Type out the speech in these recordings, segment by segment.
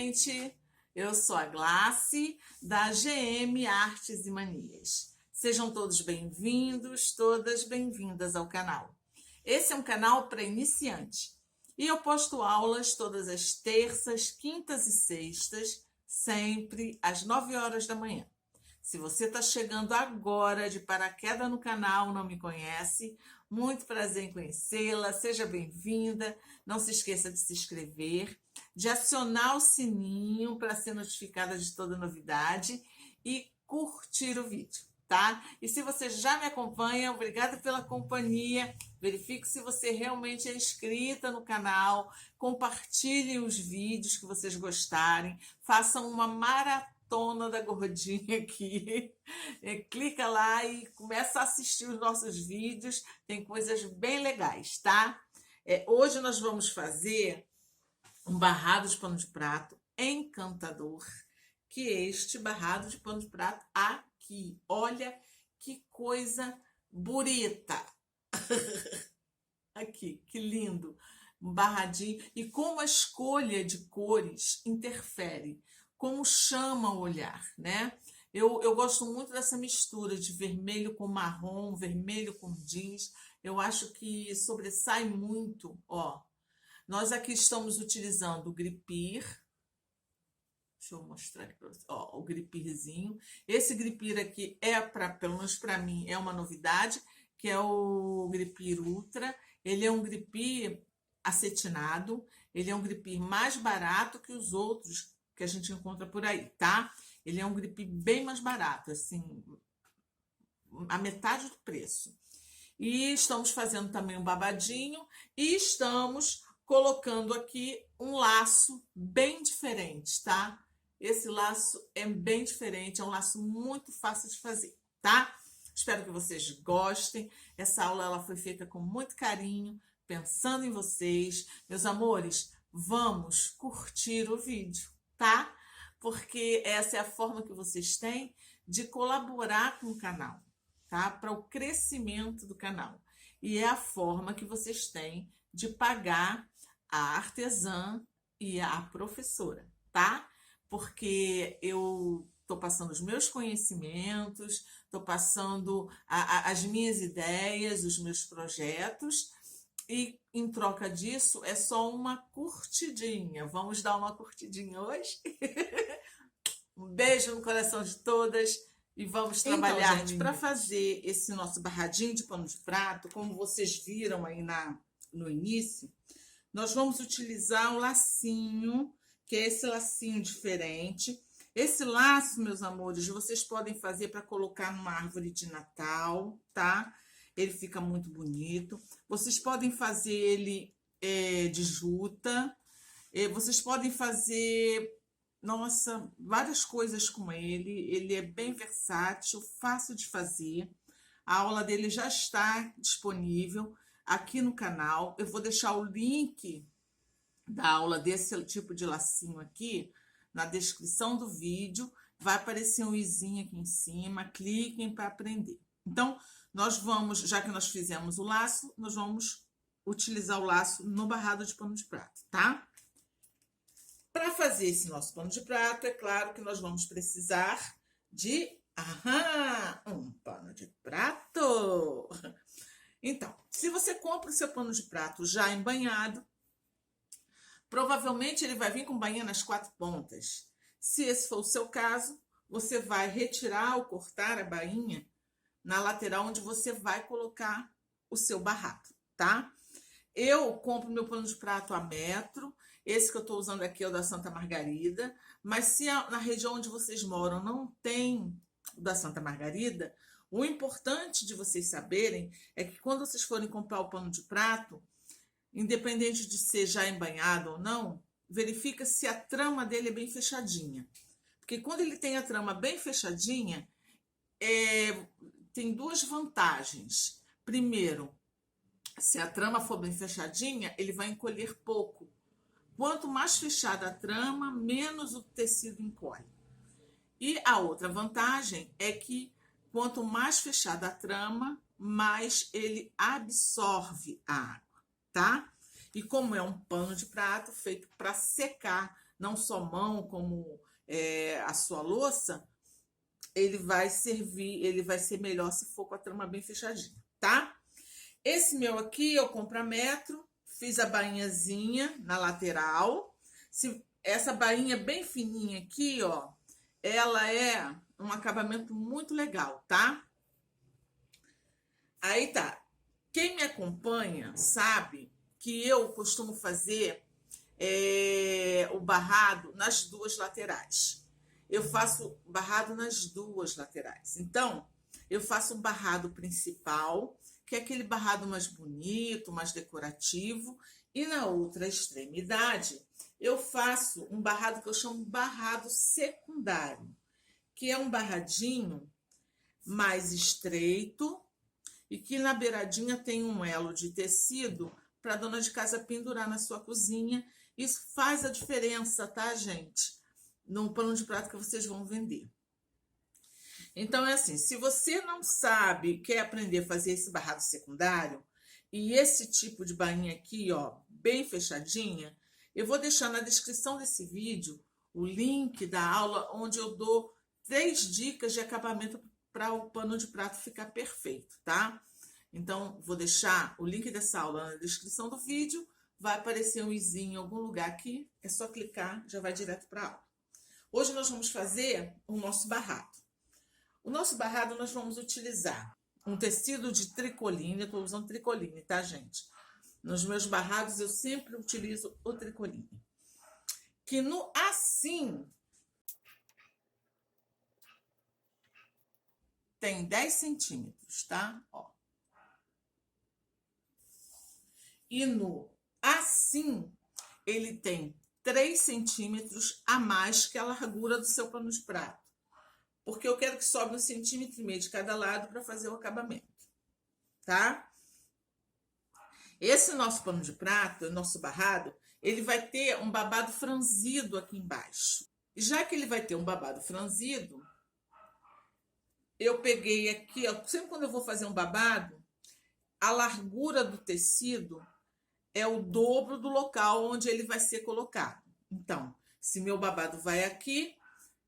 gente! Eu sou a Glace, da GM Artes e Manias. Sejam todos bem-vindos, todas bem-vindas ao canal. Esse é um canal para iniciante e eu posto aulas todas as terças, quintas e sextas, sempre às 9 horas da manhã. Se você está chegando agora de paraquedas no canal, não me conhece, muito prazer em conhecê-la, seja bem-vinda. Não se esqueça de se inscrever, de acionar o sininho para ser notificada de toda novidade e curtir o vídeo, tá? E se você já me acompanha, obrigada pela companhia. Verifique se você realmente é inscrita no canal, compartilhe os vídeos que vocês gostarem, façam uma maratona da gordinha aqui, clica lá e começa a assistir os nossos vídeos, tem coisas bem legais, tá? Hoje nós vamos fazer um barrado de pano de prato encantador, que é este barrado de pano de prato aqui. Olha que coisa bonita! Aqui, que lindo! Um barradinho. E como a escolha de cores interfere, como chama o olhar, né? Eu gosto muito dessa mistura de vermelho com marrom, vermelho com jeans. Eu acho que sobressai muito, ó. Nós aqui estamos utilizando o gripir. Deixa eu mostrar aqui para vocês. Ó, o gripirzinho. Esse gripir aqui pelo menos para mim, é uma novidade, que é o gripir Ultra. Ele é um gripir acetinado. Ele é um gripir mais barato que os outros que a gente encontra por aí, tá? Ele é um gripir bem mais barato, assim, a metade do preço. E estamos fazendo também um babadinho e estamos colocando aqui um laço bem diferente, tá? Esse laço é bem diferente, é um laço muito fácil de fazer, tá? Espero que vocês gostem. Essa aula ela foi feita com muito carinho, pensando em vocês. Meus amores, vamos curtir o vídeo, tá? Porque essa é a forma que vocês têm de colaborar com o canal, tá? Para o crescimento do canal. E é a forma que vocês têm de pagar a artesã e a professora, tá? Porque eu estou passando os meus conhecimentos, estou passando as minhas ideias, os meus projetos, e em troca disso é só uma curtidinha. Vamos dar uma curtidinha hoje? Um beijo no coração de todas e vamos trabalhar, gente, para fazer esse nosso barradinho de pano de prato, como vocês viram aí no início. Nós vamos utilizar um lacinho, que é esse lacinho diferente. Esse laço, meus amores, vocês podem fazer para colocar numa árvore de Natal, tá? Ele fica muito bonito. Vocês podem fazer ele de juta. Vocês podem fazer, nossa, várias coisas com ele. Ele é bem versátil, fácil de fazer. A aula dele já está disponível aqui no canal. Eu vou deixar o link da aula desse tipo de lacinho aqui na descrição do vídeo. Vai aparecer um izinho aqui em cima. Cliquem para aprender. Então, nós vamos, já que nós fizemos o laço, nós vamos utilizar o laço no barrado de pano de prato, tá? Para fazer esse nosso pano de prato, é claro que nós vamos precisar de um pano de prato. Então, se você compra o seu pano de prato já embanhado, provavelmente ele vai vir com bainha nas 4 pontas. Se esse for o seu caso, você vai retirar ou cortar a bainha na lateral onde você vai colocar o seu barrado, tá? Eu compro meu pano de prato a metro. Esse que eu estou usando aqui é o da Santa Margarida. Mas se na região onde vocês moram não tem o da Santa Margarida, o importante de vocês saberem é que quando vocês forem comprar o pano de prato, independente de ser já embanhado ou não, verifica se a trama dele é bem fechadinha. Porque quando ele tem a trama bem fechadinha, tem 2 vantagens. Primeiro, se a trama for bem fechadinha, ele vai encolher pouco. Quanto mais fechada a trama, menos o tecido encolhe. E a outra vantagem é que quanto mais fechada a trama, mais ele absorve a água, tá? E como é um pano de prato feito para secar, não só mão, como a sua louça, ele vai servir, ele vai ser melhor se for com a trama bem fechadinha, tá? Esse meu aqui eu compro a metro, fiz a bainhazinha na lateral. Essa bainha bem fininha aqui, ó, ela é um acabamento muito legal, tá? Aí tá. Quem me acompanha sabe que eu costumo fazer o barrado nas duas laterais. Eu faço barrado nas duas laterais. Então, eu faço um barrado principal, que é aquele barrado mais bonito, mais decorativo, e na outra extremidade, eu faço um barrado que eu chamo barrado secundário, que é um barradinho mais estreito e que na beiradinha tem um elo de tecido para a dona de casa pendurar na sua cozinha. Isso faz a diferença, tá, gente? No pano de prato que vocês vão vender. Então, é assim, se você não sabe, quer aprender a fazer esse barrado secundário, e esse tipo de bainha aqui, ó, bem fechadinha, eu vou deixar na descrição desse vídeo o link da aula onde eu dou 3 dicas de acabamento para o pano de prato ficar perfeito, tá? Então, vou deixar o link dessa aula na descrição do vídeo, vai aparecer um izinho em algum lugar aqui, é só clicar, já vai direto para a aula. Hoje nós vamos fazer o nosso barrado. O nosso barrado nós vamos utilizar um tecido de tricoline, eu estou usando tricoline, tá, gente? Nos meus barrados eu sempre utilizo o tricoline. Que no assim tem 10 centímetros, tá? Ó. E no assim ele tem 3 centímetros a mais que a largura do seu pano de prato. Porque eu quero que sobre 1,5 centímetros de cada lado para fazer o acabamento, tá? Esse nosso pano de prato, o nosso barrado, ele vai ter um babado franzido aqui embaixo. E já que ele vai ter um babado franzido, eu peguei aqui, ó, sempre quando eu vou fazer um babado, a largura do tecido é o dobro do local onde ele vai ser colocado. Então, se meu babado vai aqui,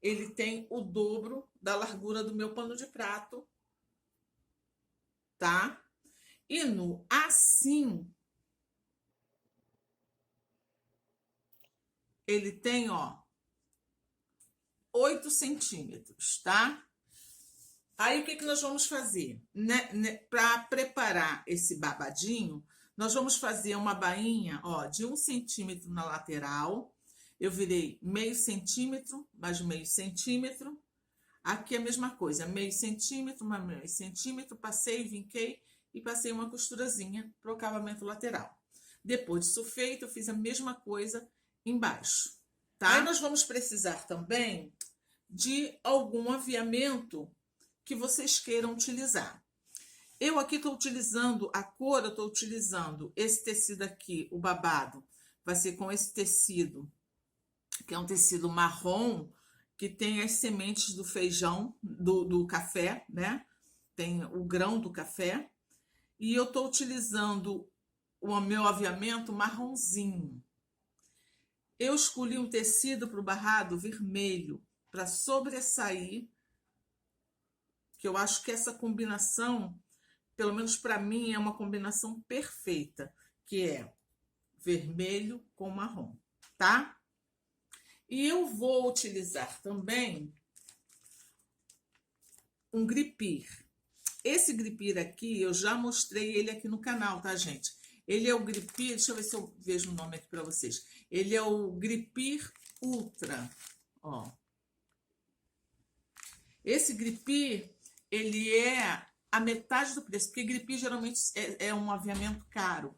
ele tem o dobro da largura do meu pano de prato, tá? E no assim, ele tem, ó, 8 centímetros, tá? Aí, o que nós vamos fazer? Para preparar esse babadinho, nós vamos fazer uma bainha, ó, de 1 centímetro na lateral. Eu virei meio centímetro, mais meio centímetro. Aqui é a mesma coisa, meio centímetro, mais meio centímetro. Passei, vinquei e passei uma costurazinha para o acabamento lateral. Depois disso feito, eu fiz a mesma coisa embaixo, tá? Aí nós vamos precisar também de algum aviamento que vocês queiram utilizar. Eu aqui estou utilizando a cor, eu estou utilizando esse tecido aqui, o babado, vai ser com esse tecido, que é um tecido marrom, que tem as sementes do feijão, do café, né? Tem o grão do café. E eu estou utilizando o meu aviamento marronzinho. Eu escolhi um tecido para o barrado vermelho, para sobressair, que eu acho que essa combinação, pelo menos para mim, é uma combinação perfeita, que é vermelho com marrom, tá? E eu vou utilizar também um gripir. Esse gripir aqui, eu já mostrei ele aqui no canal, tá, gente? Ele é o gripir, deixa eu ver se eu vejo o nome aqui para vocês. Ele é o gripir ultra, ó. Esse gripir, ele é a metade do preço, porque gripir geralmente é um aviamento caro.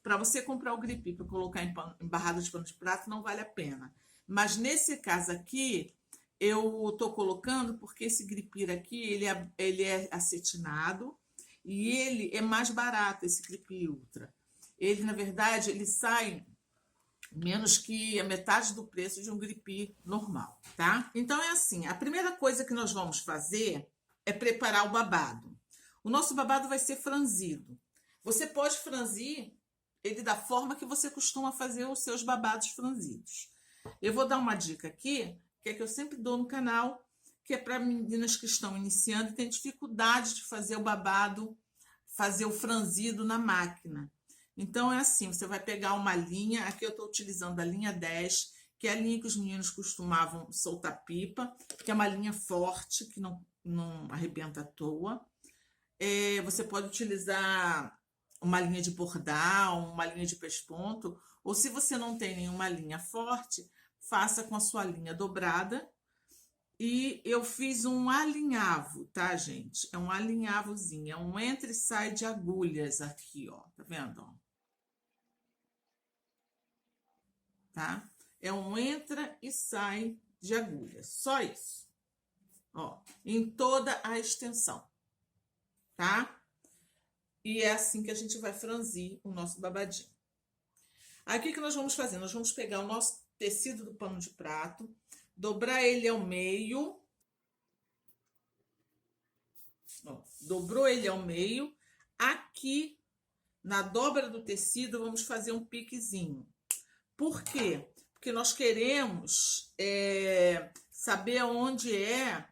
Para você comprar o gripir para colocar em barrado de pano de prato, não vale a pena. Mas nesse caso aqui, eu estou colocando porque esse gripir aqui, ele é acetinado e ele é mais barato, esse gripir ultra. Ele, na verdade, ele sai menos que a metade do preço de um gripir normal, tá? Então, é assim, a primeira coisa que nós vamos fazer é preparar o babado. O nosso babado vai ser franzido. Você pode franzir ele da forma que você costuma fazer os seus babados franzidos. Eu vou dar uma dica aqui, que é que eu sempre dou no canal, que é para meninas que estão iniciando e têm dificuldade de fazer o babado, fazer o franzido na máquina. Então, é assim, você vai pegar uma linha, aqui eu estou utilizando a linha 10, que é a linha que os meninos costumavam soltar pipa, que é uma linha forte, que não arrebenta à toa. Você pode utilizar uma linha de bordar, uma linha de pesponto, ou se você não tem nenhuma linha forte, faça com a sua linha dobrada. E eu fiz um alinhavo, tá, gente? É um alinhavozinho, é um entra e sai de agulhas aqui, ó. Tá vendo, ó? Tá? É um entra e sai de agulhas, só isso. Ó, em toda a extensão, tá? E é assim que a gente vai franzir o nosso babadinho. Aí, o que nós vamos fazer? Nós vamos pegar o nosso tecido do pano de prato, dobrar ele ao meio. Ó, dobrou ele ao meio. Aqui, na dobra do tecido, vamos fazer um piquezinho. Por quê? Porque nós queremos saber aonde é.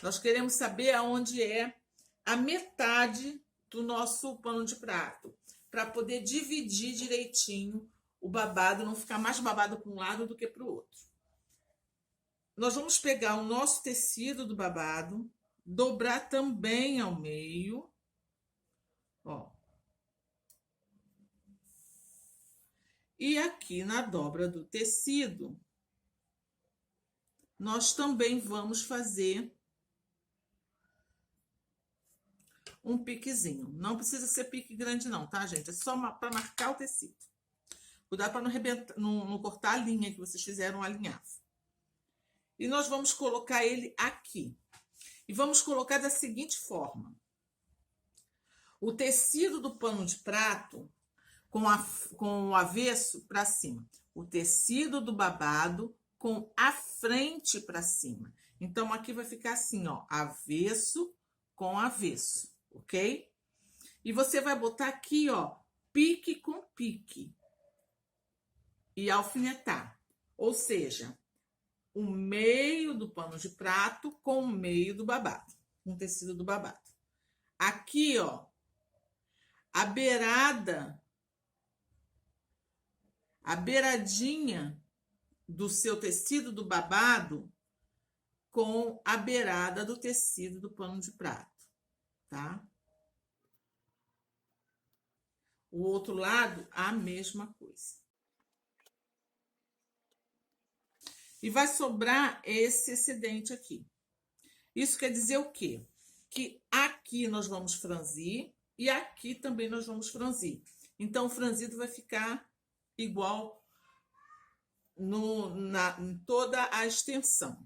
Nós queremos saber aonde é a metade do nosso pano de prato, para poder dividir direitinho o babado, não ficar mais babado para um lado do que para o outro. Nós vamos pegar o nosso tecido do babado, dobrar também ao meio, ó. E aqui na dobra do tecido, nós também vamos fazer um piquezinho. Não precisa ser pique grande não, tá, gente? É só para marcar o tecido. Cuidado para não cortar a linha que vocês fizeram alinhavo. E nós vamos colocar ele aqui. E vamos colocar da seguinte forma. O tecido do pano de prato com o avesso para cima. O tecido do babado com a frente para cima. Então, aqui vai ficar assim, ó, avesso com avesso, ok? E você vai botar aqui, ó, pique com pique. E alfinetar. Ou seja, o meio do pano de prato com o meio do babado, com o tecido do babado. Aqui, ó, a beiradinha do seu tecido do babado com a beirada do tecido do pano de prato, tá? O outro lado, a mesma coisa. E vai sobrar esse excedente aqui. Isso quer dizer o quê? Que aqui nós vamos franzir e aqui também nós vamos franzir. Então, o franzido vai ficar igual em toda a extensão.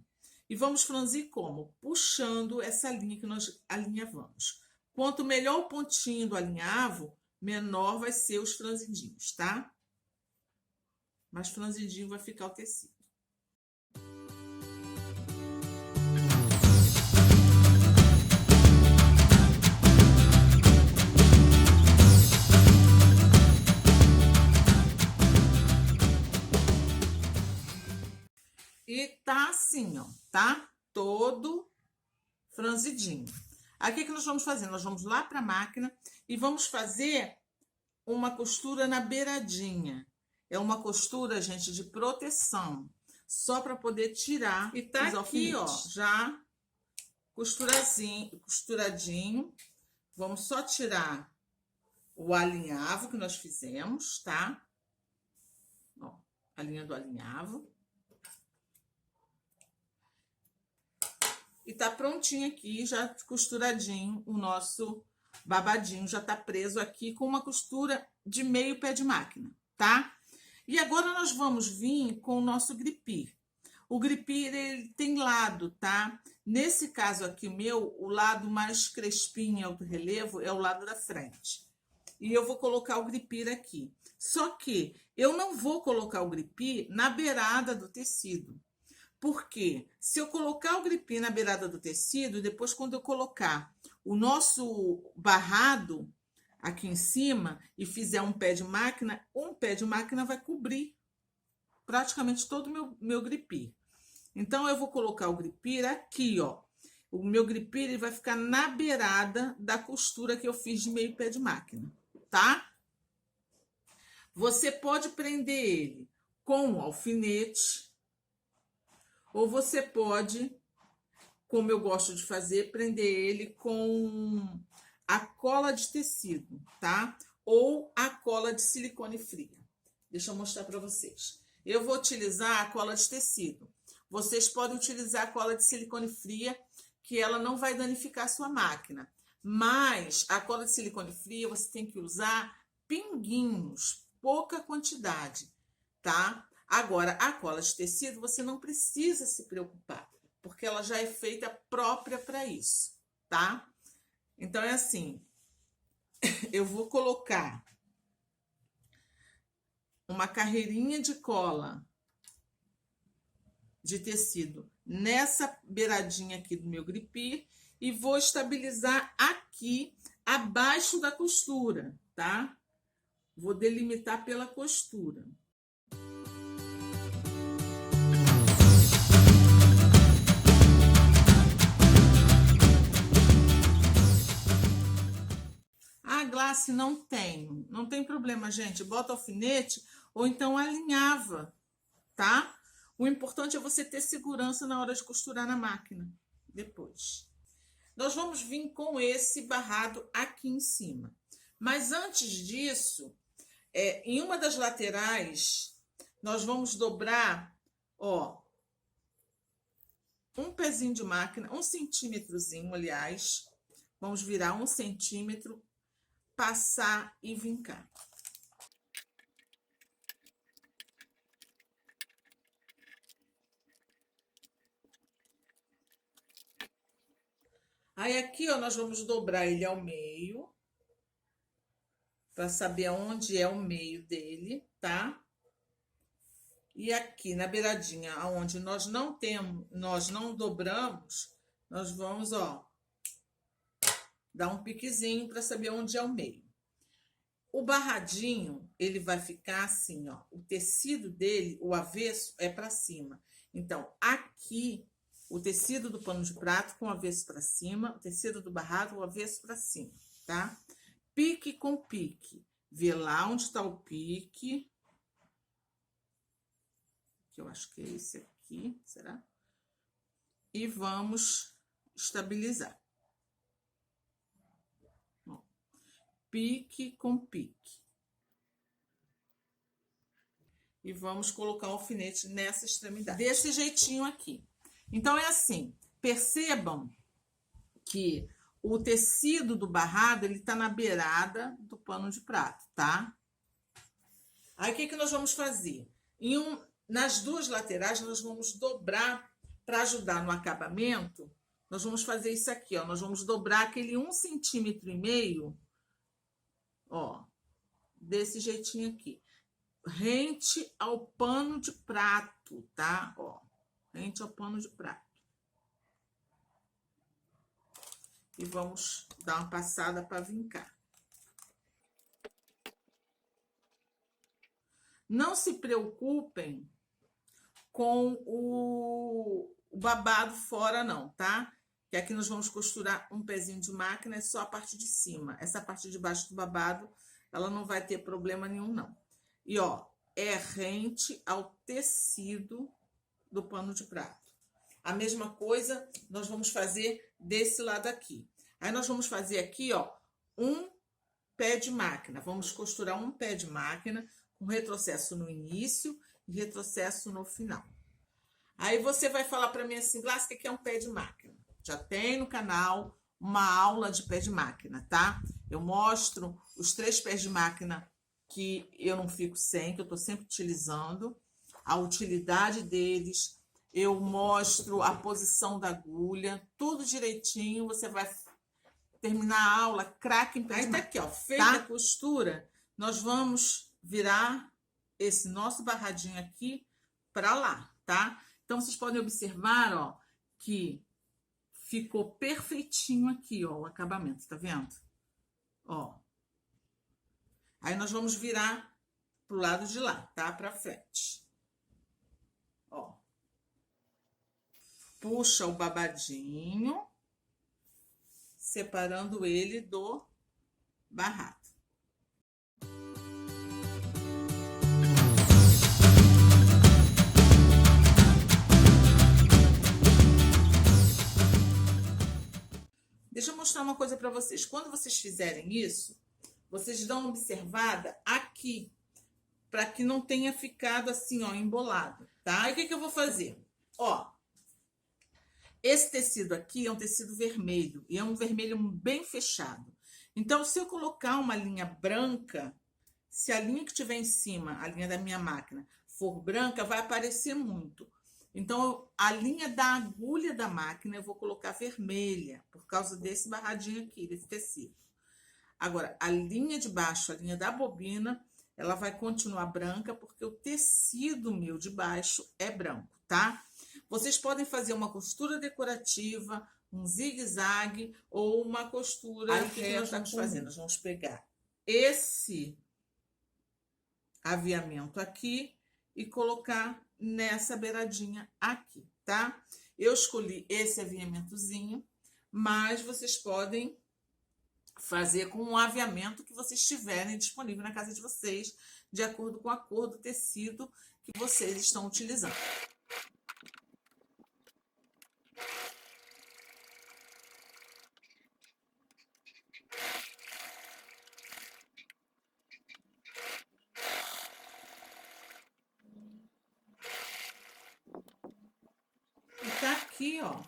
E vamos franzir como? Puxando essa linha que nós alinhavamos. Quanto melhor o pontinho do alinhavo, menor vai ser os franzidinhos, tá? Mais franzidinho vai ficar o tecido. E tá assim, ó, tá? Todo franzidinho. Aqui que nós vamos fazer? Nós vamos lá para a máquina e vamos fazer uma costura na beiradinha. É uma costura, gente, de proteção. Só para poder tirar. E tá aqui, ó, já costuradinho. Vamos só tirar o alinhavo que nós fizemos, tá? Ó, a linha do alinhavo. E tá prontinho aqui, já costuradinho, o nosso babadinho já tá preso aqui com uma costura de meio pé de máquina, tá? E agora nós vamos vir com o nosso gripir. O gripir, ele tem lado, tá? Nesse caso aqui meu, o lado mais crespinho alto relevo é o lado da frente. E eu vou colocar o gripir aqui. Só que eu não vou colocar o gripir na beirada do tecido. Porque se eu colocar o gripir na beirada do tecido, depois quando eu colocar o nosso barrado aqui em cima e fizer um pé de máquina vai cobrir praticamente todo o meu gripir. Então, eu vou colocar o gripir aqui, ó. O meu gripir ele vai ficar na beirada da costura que eu fiz de meio pé de máquina, tá? Você pode prender ele com um alfinete, ou você pode, como eu gosto de fazer, prender ele com a cola de tecido, tá? Ou a cola de silicone fria. Deixa eu mostrar para vocês. Eu vou utilizar a cola de tecido. Vocês podem utilizar a cola de silicone fria, que ela não vai danificar a sua máquina. Mas a cola de silicone fria você tem que usar pinguinhos, pouca quantidade, tá? Agora, a cola de tecido você não precisa se preocupar, porque ela já é feita própria para isso, tá? Então, é assim, eu vou colocar uma carreirinha de cola de tecido nessa beiradinha aqui do meu gripir e vou estabilizar aqui abaixo da costura, tá? Vou delimitar pela costura. Ah, Glace, não tenho. Não tem problema, gente. Bota alfinete ou então alinhava, tá? O importante é você ter segurança na hora de costurar na máquina. Depois. Nós vamos vir com esse barrado aqui em cima. Mas antes disso, em uma das laterais, nós vamos dobrar, ó, um pezinho de máquina, 1 centímetrozinho, aliás. Vamos virar 1 centímetro, passar e vincar. Aí aqui, ó, nós vamos dobrar ele ao meio, para saber aonde é o meio dele, tá? E aqui na beiradinha, aonde nós não dobramos, nós vamos, ó, dar um piquezinho para saber onde é o meio. O barradinho, ele vai ficar assim, ó, o tecido dele, o avesso é para cima. Então, aqui, o tecido do pano de prato com o avesso para cima, o tecido do barrado, o avesso para cima, tá? Pique com pique. Vê lá onde está o pique. Que eu acho que é esse aqui, será? E vamos estabilizar. Ó, pique com pique. E vamos colocar o alfinete nessa extremidade. Desse jeitinho aqui. Então, é assim. Percebam que o tecido do barrado, ele tá na beirada do pano de prato, tá? Aí, o que nós vamos fazer? Nas duas laterais, nós vamos dobrar, para ajudar no acabamento, nós vamos fazer isso aqui, ó. Nós vamos dobrar aquele 1,5 centímetro, ó, desse jeitinho aqui. Rente ao pano de prato, tá? Ó, rente ao pano de prato. E vamos dar uma passada para vincar. Não se preocupem com o babado fora, não, tá? Que aqui nós vamos costurar um pezinho de máquina, é só a parte de cima. Essa parte de baixo do babado, ela não vai ter problema nenhum, não. E, ó, é rente ao tecido do pano de prato. A mesma coisa nós vamos fazer desse lado aqui. Aí nós vamos fazer aqui, ó, um pé de máquina. Vamos costurar um pé de máquina com retrocesso no início e retrocesso no final. Aí você vai falar para mim assim, Glace, o que é um pé de máquina? Já tem no canal uma aula de pé de máquina, tá? Eu mostro os 3 pés de máquina que eu não fico sem, que eu tô sempre utilizando, a utilidade deles. Eu mostro a posição da agulha, tudo direitinho. Você vai terminar a aula, craque em pé de máquina. Aí tá aqui, ó, feita a costura, nós vamos virar esse nosso barradinho aqui para lá, tá? Então, vocês podem observar, ó, que ficou perfeitinho aqui, ó, o acabamento, tá vendo? Ó. Aí nós vamos virar pro lado de lá, tá? Pra frente. puxa o babadinho, separando ele do barrado. Deixa eu mostrar uma coisa para vocês. Quando vocês fizerem isso, vocês dão uma observada aqui, para que não tenha ficado assim, ó, embolado, tá? E o que que eu vou fazer? Ó, esse tecido aqui é um tecido vermelho, e é um vermelho bem fechado. Então, se eu colocar uma linha branca, se a linha que tiver em cima, a linha da minha máquina, for branca, vai aparecer muito. Então, a linha da agulha da máquina eu vou colocar vermelha, por causa desse barradinho aqui, desse tecido. Agora, a linha de baixo, a linha da bobina, ela vai continuar branca, porque o tecido meu de baixo é branco, tá? Vocês podem fazer uma costura decorativa, um zigue-zague ou uma costura. Aí, o que nós vamos fazer? Nós vamos pegar esse aviamento aqui e colocar nessa beiradinha aqui, tá? Eu escolhi esse aviamentozinho, mas vocês podem fazer com um aviamento que vocês tiverem disponível na casa de vocês, de acordo com a cor do tecido que vocês estão utilizando. E tá aqui, ó,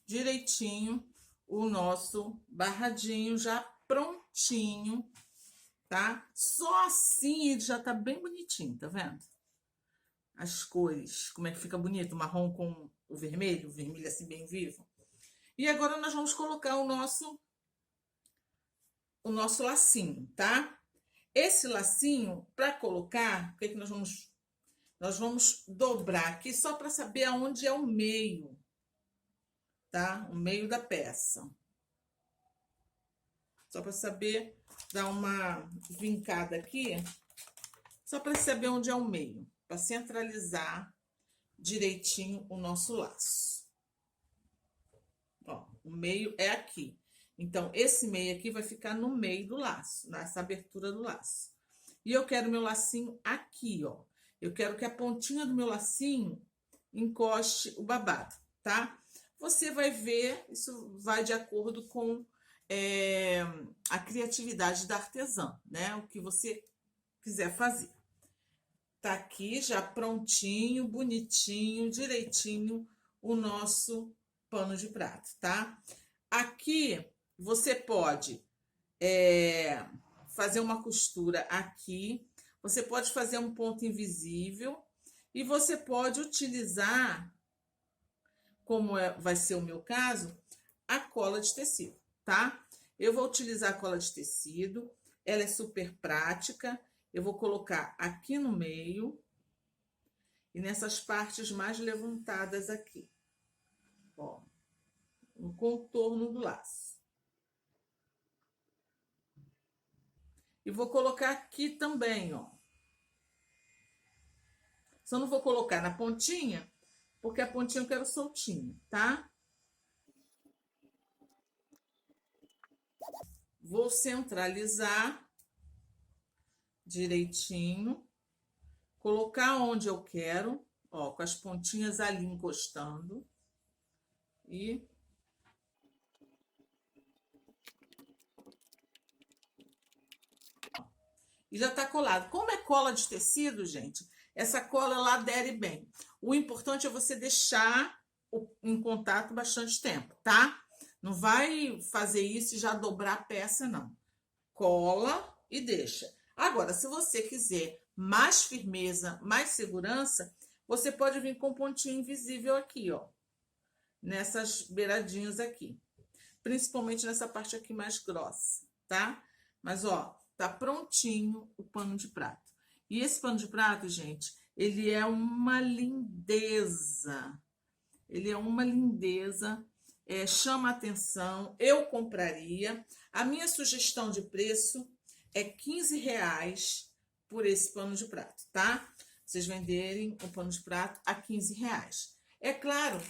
direitinho o nosso barradinho já prontinho, tá? Só assim ele já tá bem bonitinho, tá vendo? As cores, como é que fica bonito, o marrom com o vermelho assim bem vivo. E agora nós vamos colocar o nosso lacinho, tá? Esse lacinho, para colocar, o que nós vamos... Nós vamos dobrar aqui só para saber aonde é o meio, tá? O meio da peça. Só para saber, dar uma vincada aqui, só para saber onde é o meio, para centralizar direitinho o nosso laço. Ó, o meio é aqui. Então, esse meio aqui vai ficar no meio do laço, nessa abertura do laço. E eu quero meu lacinho aqui, ó. Eu quero que a pontinha do meu lacinho encoste o babado, tá? Você vai ver, isso vai de acordo com a criatividade da artesã, né? O que você quiser fazer. Tá aqui já prontinho, bonitinho, direitinho o nosso pano de prato, tá? Aqui você pode fazer uma costura aqui, você pode fazer um ponto invisível e você pode utilizar, como vai ser o meu caso, a cola de tecido, tá? Eu vou utilizar a cola de tecido, ela é super prática. Eu vou colocar aqui no meio e nessas partes mais levantadas aqui, ó, no contorno do laço. E vou colocar aqui também, ó. Só não vou colocar na pontinha, porque a pontinha eu quero soltinha, tá? Vou centralizar direitinho, colocar onde eu quero, ó, com as pontinhas ali encostando. E já tá colado. Como é cola de tecido, gente, essa cola ela adere bem. O importante é você deixar em contato bastante tempo, tá? Não vai fazer isso e já dobrar a peça, não. Cola e deixa. Agora, se você quiser mais firmeza, mais segurança, você pode vir com pontinho invisível aqui, ó. Nessas beiradinhas aqui. Principalmente nessa parte aqui mais grossa, tá? Mas, ó, tá prontinho o pano de prato. E esse pano de prato, gente, ele é uma lindeza. Ele é uma lindeza, chama atenção, eu compraria. A minha sugestão de preço é R$15 por esse pano de prato, tá? Vocês venderem o pano de prato a R$15. É claro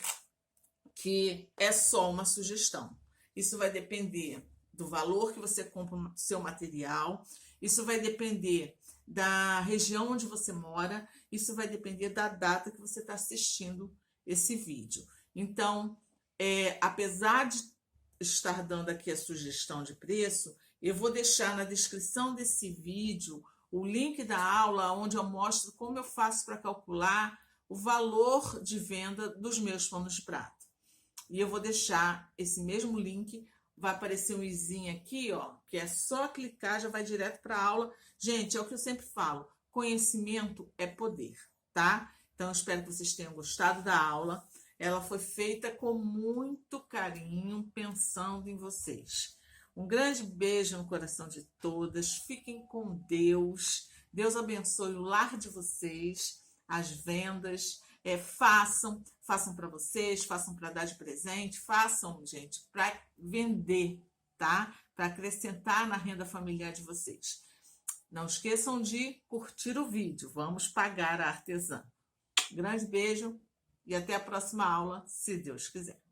que é só uma sugestão. Isso vai depender do valor que você compra o seu material, isso vai depender da região onde você mora, isso vai depender da data que você está assistindo esse vídeo. Então, apesar de estar dando aqui a sugestão de preço, eu vou deixar na descrição desse vídeo o link da aula onde eu mostro como eu faço para calcular o valor de venda dos meus panos de prato. E eu vou deixar esse mesmo link, vai aparecer um izinho aqui, ó, que é só clicar, já vai direto para a aula. Gente, é o que eu sempre falo, conhecimento é poder, tá? Então, eu espero que vocês tenham gostado da aula. Ela foi feita com muito carinho, pensando em vocês. Um grande beijo no coração de todas. Fiquem com Deus. Deus abençoe o lar de vocês, as vendas. Façam para vocês, façam para dar de presente, façam, gente, para vender, tá? Para acrescentar na renda familiar de vocês. Não esqueçam de curtir o vídeo. Vamos pagar a artesã. Grande beijo e até a próxima aula, se Deus quiser.